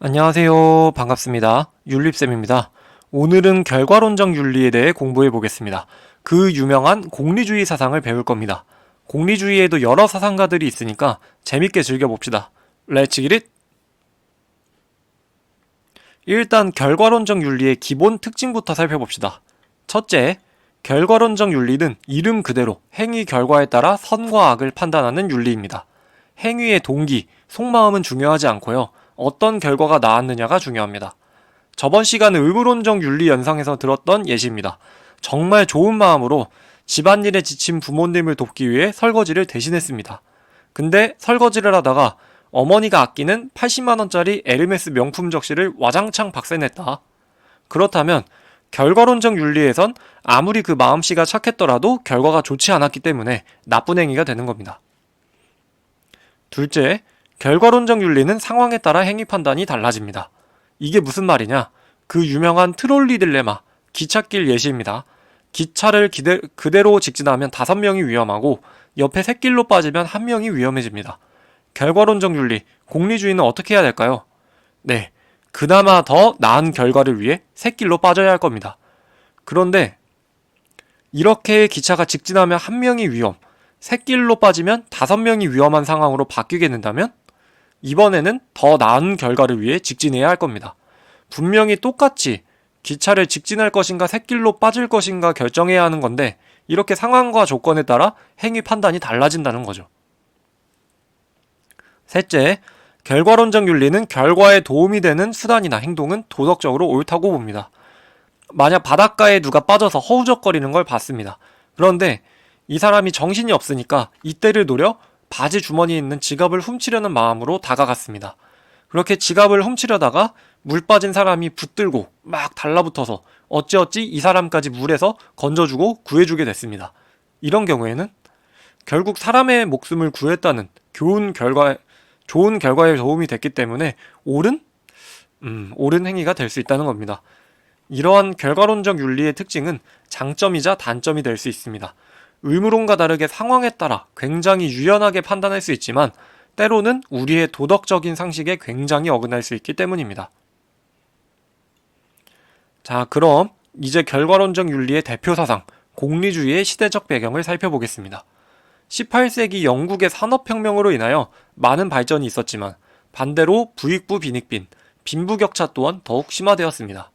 안녕하세요. 반갑습니다. 윤립쌤입니다. 오늘은 결과론적 윤리에 대해 공부해 보겠습니다. 그 유명한 공리주의 사상을 배울 겁니다. 공리주의에도 여러 사상가들이 있으니까 재밌게 즐겨봅시다. Let's get it! 일단 결과론적 윤리의 기본 특징부터 살펴봅시다. 첫째, 결과론적 윤리는 이름 그대로 행위 결과에 따라 선과 악을 판단하는 윤리입니다. 행위의 동기, 속마음은 중요하지 않고요. 어떤 결과가 나왔느냐가 중요합니다. 저번 시간은 의무론적 윤리 연상에서 들었던 예시입니다. 정말 좋은 마음으로 집안일에 지친 부모님을 돕기 위해 설거지를 대신했습니다. 근데 설거지를 하다가 어머니가 아끼는 80만원짜리 에르메스 명품 적시를 와장창 박살냈다. 그렇다면 결과론적 윤리에선 아무리 그 마음씨가 착했더라도 결과가 좋지 않았기 때문에 나쁜 행위가 되는 겁니다. 둘째, 결과론적 윤리는 상황에 따라 행위 판단이 달라집니다. 이게 무슨 말이냐? 그 유명한 트롤리 딜레마, 기찻길 예시입니다. 기차를 그대로 직진하면 5명이 위험하고 옆에 샛길로 빠지면 1명이 위험해집니다. 결과론적 윤리, 공리주의는 어떻게 해야 될까요? 네, 그나마 더 나은 결과를 위해 샛길로 빠져야 할 겁니다. 그런데 이렇게 기차가 직진하면 1명이 위험, 샛길로 빠지면 5명이 위험한 상황으로 바뀌게 된다면 이번에는 더 나은 결과를 위해 직진해야 할 겁니다. 분명히 똑같이 기차를 직진할 것인가 샛길로 빠질 것인가 결정해야 하는 건데 이렇게 상황과 조건에 따라 행위 판단이 달라진다는 거죠. 셋째, 결과론적 윤리는 결과에 도움이 되는 수단이나 행동은 도덕적으로 옳다고 봅니다. 만약 바닷가에 누가 빠져서 허우적거리는 걸 봤습니다. 그런데 이 사람이 정신이 없으니까 이때를 노려 바지 주머니에 있는 지갑을 훔치려는 마음으로 다가갔습니다. 그렇게 지갑을 훔치려다가 물 빠진 사람이 붙들고 막 달라붙어서 어찌어찌 이 사람까지 물에서 건져주고 구해주게 됐습니다. 이런 경우에는 결국 사람의 목숨을 구했다는 좋은 결과에 도움이 됐기 때문에 옳은 행위가 될 수 있다는 겁니다. 이러한 결과론적 윤리의 특징은 장점이자 단점이 될 수 있습니다. 의무론과 다르게 상황에 따라 굉장히 유연하게 판단할 수 있지만 때로는 우리의 도덕적인 상식에 굉장히 어긋날 수 있기 때문입니다. 자, 그럼 이제 결과론적 윤리의 대표 사상, 공리주의의 시대적 배경을 살펴보겠습니다. 18세기 영국의 산업혁명으로 인하여 많은 발전이 있었지만 반대로 부익부 빈익빈, 빈부격차 또한 더욱 심화되었습니다.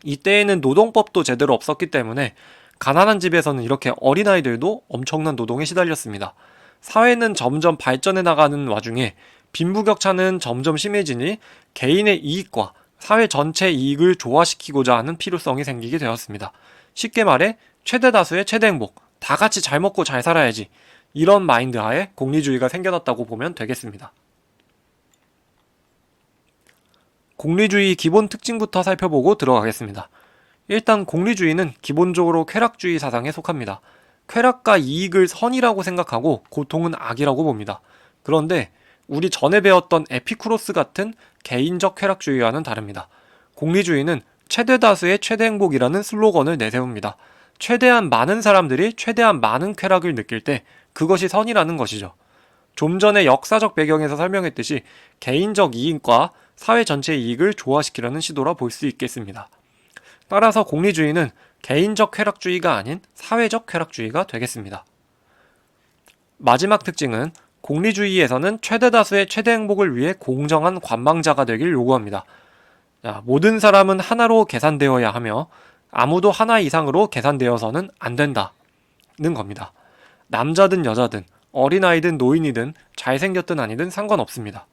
이때에는 노동법도 제대로 없었기 때문에 가난한 집에서는 이렇게 어린아이들도 엄청난 노동에 시달렸습니다. 사회는 점점 발전해 나가는 와중에 빈부격차는 점점 심해지니 개인의 이익과 사회 전체 이익을 조화시키고자 하는 필요성이 생기게 되었습니다. 쉽게 말해 최대 다수의 최대 행복, 다 같이 잘 먹고 잘 살아야지, 이런 마인드 하에 공리주의가 생겨났다고 보면 되겠습니다. 공리주의 기본 특징부터 살펴보고 들어가겠습니다. 일단 공리주의는 기본적으로 쾌락주의 사상에 속합니다. 쾌락과 이익을 선이라고 생각하고 고통은 악이라고 봅니다. 그런데 우리 전에 배웠던 에피쿠로스 같은 개인적 쾌락주의와는 다릅니다. 공리주의는 최대 다수의 최대 행복이라는 슬로건을 내세웁니다. 최대한 많은 사람들이 최대한 많은 쾌락을 느낄 때 그것이 선이라는 것이죠. 좀 전에 역사적 배경에서 설명했듯이 개인적 이익과 사회 전체의 이익을 조화시키려는 시도라 볼 수 있겠습니다. 따라서 공리주의는 개인적 쾌락주의가 아닌 사회적 쾌락주의가 되겠습니다. 마지막 특징은 공리주의에서는 최대 다수의 최대 행복을 위해 공정한 관망자가 되길 요구합니다. 자, 모든 사람은 하나로 계산되어야 하며 아무도 하나 이상으로 계산되어서는 안 된다는 겁니다. 남자든 여자든 어린아이든 노인이든 잘생겼든 아니든 상관없습니다.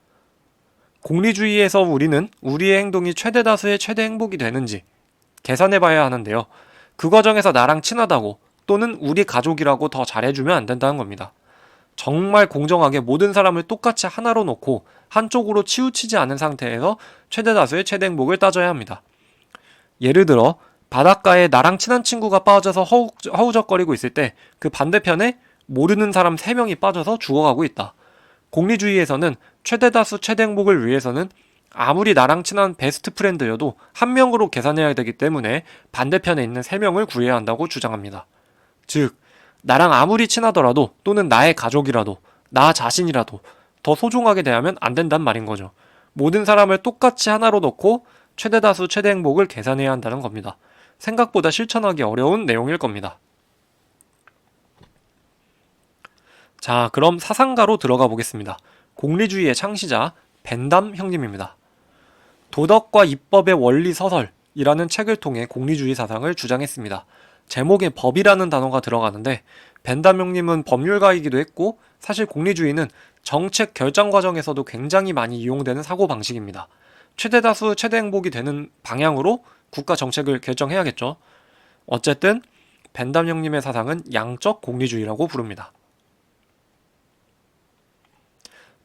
공리주의에서 우리는 우리의 행동이 최대 다수의 최대 행복이 되는지 계산해봐야 하는데요. 그 과정에서 나랑 친하다고 또는 우리 가족이라고 더 잘해주면 안 된다는 겁니다. 정말 공정하게 모든 사람을 똑같이 하나로 놓고 한쪽으로 치우치지 않은 상태에서 최대 다수의 최대 행복을 따져야 합니다. 예를 들어 바닷가에 나랑 친한 친구가 빠져서 허우적거리고 있을 때 그 반대편에 모르는 사람 3명이 빠져서 죽어가고 있다. 공리주의에서는 최대 다수 최대 행복을 위해서는 아무리 나랑 친한 베스트 프렌드여도 1명으로 계산해야 되기 때문에 반대편에 있는 3명을 구해야 한다고 주장합니다. 즉, 나랑 아무리 친하더라도 또는 나의 가족이라도 나 자신이라도 더 소중하게 대하면 안 된단 말인 거죠. 모든 사람을 똑같이 하나로 놓고 최대 다수 최대 행복을 계산해야 한다는 겁니다. 생각보다 실천하기 어려운 내용일 겁니다. 자, 그럼 사상가로 들어가 보겠습니다. 공리주의의 창시자 벤담 형님입니다. 도덕과 입법의 원리 서설이라는 책을 통해 공리주의 사상을 주장했습니다. 제목에 법이라는 단어가 들어가는데 벤담 형님은 법률가이기도 했고 사실 공리주의는 정책 결정 과정에서도 굉장히 많이 이용되는 사고방식입니다. 최대 다수 최대 행복이 되는 방향으로 국가 정책을 결정해야겠죠. 어쨌든 벤담 형님의 사상은 양적 공리주의라고 부릅니다.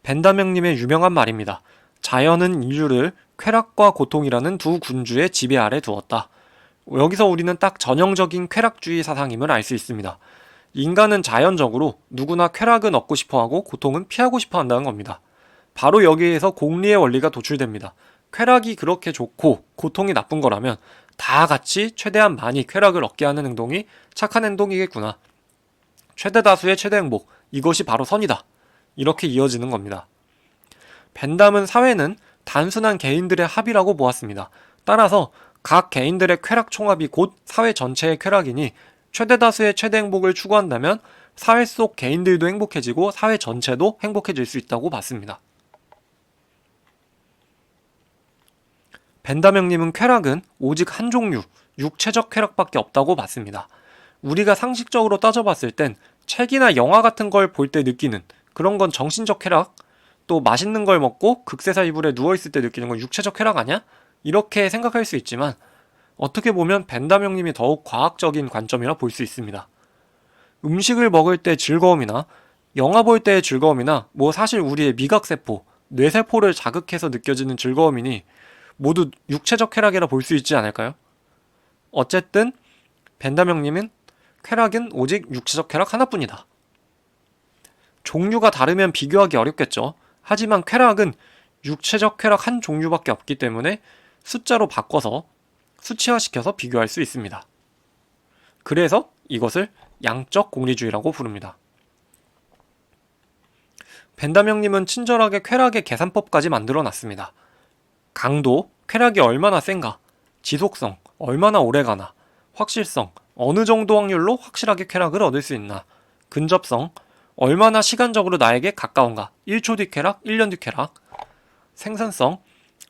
벤담 형님의 유명한 말입니다. 자연은 인류를 쾌락과 고통이라는 두 군주의 지배 아래 두었다. 여기서 우리는 딱 전형적인 쾌락주의 사상임을 알 수 있습니다. 인간은 자연적으로 누구나 쾌락은 얻고 싶어하고 고통은 피하고 싶어 한다는 겁니다. 바로 여기에서 공리의 원리가 도출됩니다. 쾌락이 그렇게 좋고 고통이 나쁜 거라면 다 같이 최대한 많이 쾌락을 얻게 하는 행동이 착한 행동이겠구나. 최대 다수의 최대 행복, 이것이 바로 선이다. 이렇게 이어지는 겁니다. 벤담은 사회는 단순한 개인들의 합이라고 보았습니다. 따라서 각 개인들의 쾌락 총합이 곧 사회 전체의 쾌락이니 최대 다수의 최대 행복을 추구한다면 사회 속 개인들도 행복해지고 사회 전체도 행복해질 수 있다고 봤습니다. 벤담 형님은 쾌락은 오직 한 종류, 육체적 쾌락밖에 없다고 봤습니다. 우리가 상식적으로 따져봤을 땐 책이나 영화 같은 걸 볼 때 느끼는 그런 건 정신적 쾌락, 또 맛있는 걸 먹고 극세사 이불에 누워있을 때 느끼는 건 육체적 쾌락 아니야? 이렇게 생각할 수 있지만 어떻게 보면 벤담 형님이 더욱 과학적인 관점이라 볼 수 있습니다. 음식을 먹을 때 즐거움이나 영화 볼 때의 즐거움이나 사실 우리의 미각세포, 뇌세포를 자극해서 느껴지는 즐거움이니 모두 육체적 쾌락이라 볼 수 있지 않을까요? 어쨌든 벤담 형님은 쾌락은 오직 육체적 쾌락 하나뿐이다. 종류가 다르면 비교하기 어렵겠죠. 하지만 쾌락은 육체적 쾌락 한 종류밖에 없기 때문에 숫자로 바꿔서 수치화시켜서 비교할 수 있습니다. 그래서 이것을 양적 공리주의라고 부릅니다. 벤담 형님은 친절하게 쾌락의 계산법까지 만들어 놨습니다. 강도, 쾌락이 얼마나 센가, 지속성, 얼마나 오래가나, 확실성, 어느 정도 확률로 확실하게 쾌락을 얻을 수 있나, 근접성, 얼마나 시간적으로 나에게 가까운가, 1초 뒤 쾌락, 1년 뒤 쾌락, 생산성,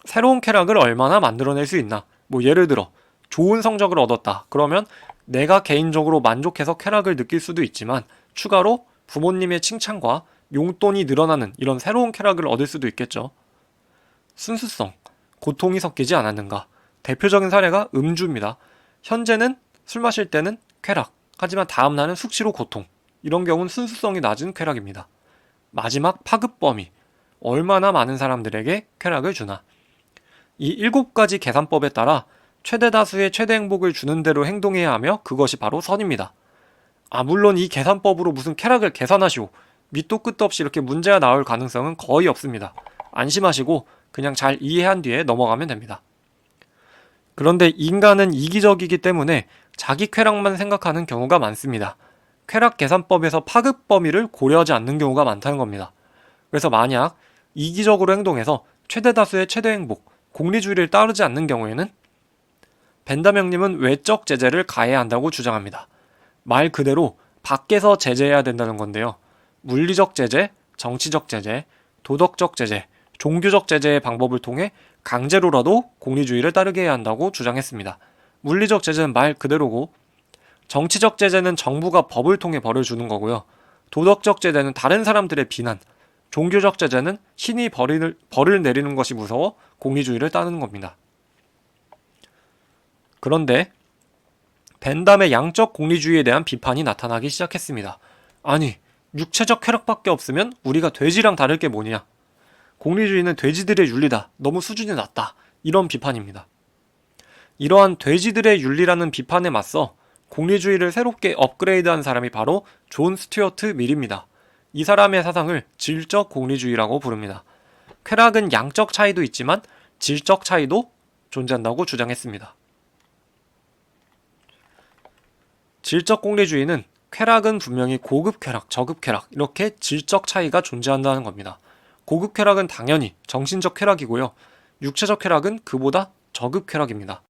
새로운 쾌락을 얼마나 만들어낼 수 있나. 예를 들어 좋은 성적을 얻었다. 그러면 내가 개인적으로 만족해서 쾌락을 느낄 수도 있지만 추가로 부모님의 칭찬과 용돈이 늘어나는 이런 새로운 쾌락을 얻을 수도 있겠죠. 순수성, 고통이 섞이지 않았는가. 대표적인 사례가 음주입니다. 현재는 술 마실 때는 쾌락, 하지만 다음날은 숙취로 고통. 이런 경우는 순수성이 낮은 쾌락입니다. 마지막 파급 범위, 얼마나 많은 사람들에게 쾌락을 주나. 이 7가지 계산법에 따라 최대 다수의 최대 행복을 주는 대로 행동해야 하며 그것이 바로 선입니다. 물론 이 계산법으로 무슨 쾌락을 계산하시오, 밑도 끝도 없이 이렇게 문제가 나올 가능성은 거의 없습니다. 안심하시고 그냥 잘 이해한 뒤에 넘어가면 됩니다. 그런데 인간은 이기적이기 때문에 자기 쾌락만 생각하는 경우가 많습니다. 쾌락 계산법에서 파급 범위를 고려하지 않는 경우가 많다는 겁니다. 그래서 만약 이기적으로 행동해서 최대 다수의 최대 행복, 공리주의를 따르지 않는 경우에는 벤담 형님은 외적 제재를 가해야 한다고 주장합니다. 말 그대로 밖에서 제재해야 된다는 건데요. 물리적 제재, 정치적 제재, 도덕적 제재, 종교적 제재의 방법을 통해 강제로라도 공리주의를 따르게 해야 한다고 주장했습니다. 물리적 제재는 말 그대로고 정치적 제재는 정부가 법을 통해 벌을 주는 거고요. 도덕적 제재는 다른 사람들의 비난, 종교적 제재는 신이 벌을 내리는 것이 무서워 공리주의를 따르는 겁니다. 그런데 벤담의 양적 공리주의에 대한 비판이 나타나기 시작했습니다. 아니, 육체적 쾌락밖에 없으면 우리가 돼지랑 다를 게 뭐냐? 공리주의는 돼지들의 윤리다. 너무 수준이 낮다. 이런 비판입니다. 이러한 돼지들의 윤리라는 비판에 맞서 공리주의를 새롭게 업그레이드한 사람이 바로 존 스튜어트 밀입니다. 이 사람의 사상을 질적 공리주의라고 부릅니다. 쾌락은 양적 차이도 있지만 질적 차이도 존재한다고 주장했습니다. 질적 공리주의는 쾌락은 분명히 고급 쾌락, 저급 쾌락 이렇게 질적 차이가 존재한다는 겁니다. 고급 쾌락은 당연히 정신적 쾌락이고요. 육체적 쾌락은 그보다 저급 쾌락입니다.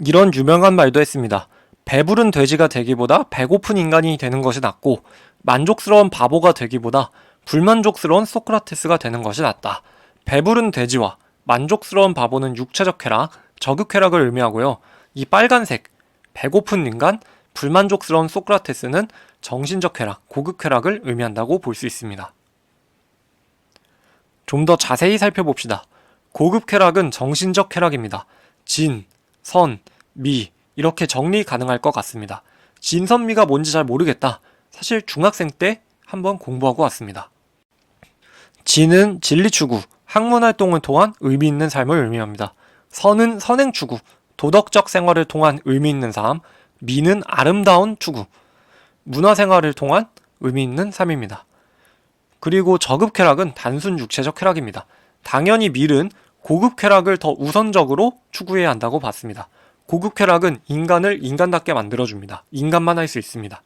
이런 유명한 말도 했습니다. 배부른 돼지가 되기보다 배고픈 인간이 되는 것이 낫고 만족스러운 바보가 되기보다 불만족스러운 소크라테스가 되는 것이 낫다. 배부른 돼지와 만족스러운 바보는 육체적 쾌락, 저급 쾌락을 의미하고요. 이 빨간색, 배고픈 인간, 불만족스러운 소크라테스는 정신적 쾌락, 고급 쾌락을 의미한다고 볼 수 있습니다. 좀 더 자세히 살펴봅시다. 고급 쾌락은 정신적 쾌락입니다. 진, 선, 미 이렇게 정리 가능할 것 같습니다. 진선미가 뭔지 잘 모르겠다. 사실 중학생 때 한번 공부하고 왔습니다. 진은 진리 추구, 학문 활동을 통한 의미 있는 삶을 의미합니다. 선은 선행 추구, 도덕적 생활을 통한 의미 있는 삶, 미는 아름다운 추구, 문화 생활을 통한 의미 있는 삶입니다. 그리고 저급 쾌락은 단순 육체적 쾌락입니다. 당연히 밀은 고급 쾌락을 더 우선적으로 추구해야 한다고 봤습니다. 고급 쾌락은 인간을 인간답게 만들어줍니다. 인간만 할 수 있습니다.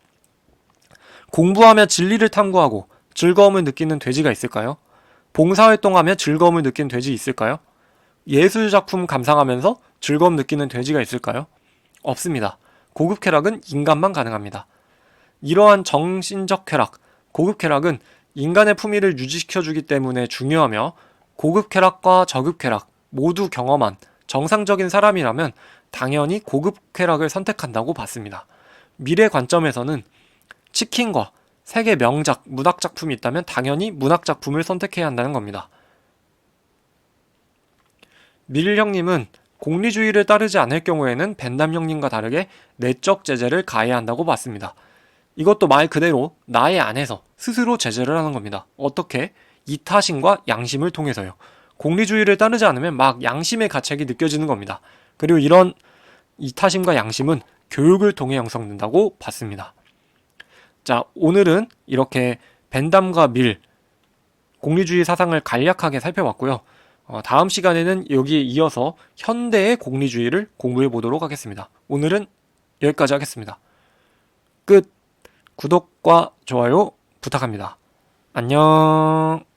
공부하며 진리를 탐구하고 즐거움을 느끼는 돼지가 있을까요? 봉사활동하며 즐거움을 느끼는 돼지 있을까요? 예술작품 감상하면서 즐거움 느끼는 돼지가 있을까요? 없습니다. 고급 쾌락은 인간만 가능합니다. 이러한 정신적 쾌락, 고급 쾌락은 인간의 품위를 유지시켜주기 때문에 중요하며 고급 쾌락과 저급 쾌락 모두 경험한 정상적인 사람이라면 당연히 고급 쾌락을 선택한다고 봤습니다. 미래 관점에서는 치킨과 세계 명작, 문학작품이 있다면 당연히 문학작품을 선택해야 한다는 겁니다. 밀 형님은 공리주의를 따르지 않을 경우에는 벤담 형님과 다르게 내적 제재를 가해야 한다고 봤습니다. 이것도 말 그대로 나의 안에서 스스로 제재를 하는 겁니다. 어떻게? 이타심과 양심을 통해서요. 공리주의를 따르지 않으면 막 양심의 가책이 느껴지는 겁니다. 그리고 이런 이타심과 양심은 교육을 통해 형성된다고 봤습니다. 자, 오늘은 이렇게 벤담과 밀, 공리주의 사상을 간략하게 살펴봤고요. 다음 시간에는 여기에 이어서 현대의 공리주의를 공부해 보도록 하겠습니다. 오늘은 여기까지 하겠습니다. 끝! 구독과 좋아요 부탁합니다. 안녕.